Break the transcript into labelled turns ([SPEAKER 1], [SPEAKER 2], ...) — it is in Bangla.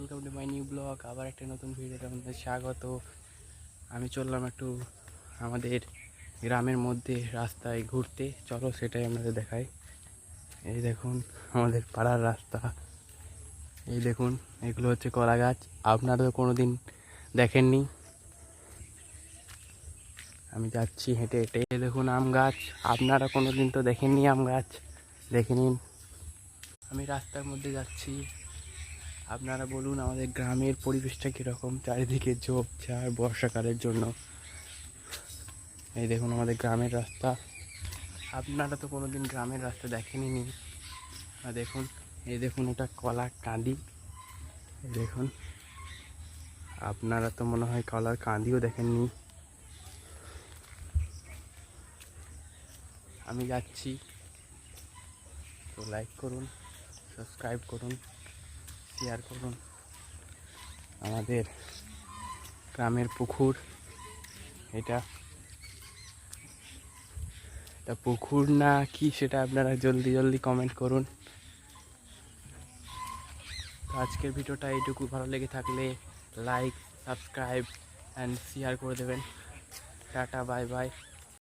[SPEAKER 1] Welcome to my new blog. আবার একটা নতুন ভিডিওতে আপনাদের স্বাগত। আমি চললাম একটু আমাদের গ্রামের মধ্যে রাস্তায় ঘুরতে। চলো সেটাই আপনাদের দেখাই। এই দেখুন আমাদের পাড়ার রাস্তা, এই দেখুন এগুলো হচ্ছে কলা গাছ। আপনারা তো কোনো দিন দেখেননি, আমি যাচ্ছি হেঁটে হেঁটে। এই দেখুন আম গাছ, আপনারা কোনো দিন তো দেখেননি আম গাছ, দেখে নিন। আমি রাস্তার মধ্যে যাচ্ছি, আপনারা বলুন আমাদের গ্রামের পরিবেশটা কীরকম। চারিদিকে ঝোপঝাড় বর্ষাকালের জন্য। এই দেখুন আমাদের গ্রামের রাস্তা, আপনারা তো কোনো দিন গ্রামের রাস্তা দেখেনি। দেখুন, এই দেখুন এটা কলার কাঁদি। এই দেখুন, আপনারা তো মনে হয় কলার কাঁদিও দেখেননি। আমি যাচ্ছি, তো লাইক করুন, সাবস্ক্রাইব করুন, শেয়ার করুন। আমাদের গ্রামের পুকুর এটা পুকুর না কি সেটা আপনারা জলদি জলদি কমেন্ট করুন। তো আজকের ভিডিওটা এইটুকু। ভালো লেগে থাকলে লাইক, সাবস্ক্রাইব অ্যান্ড শেয়ার করে দেবেন। Tata, bye bye.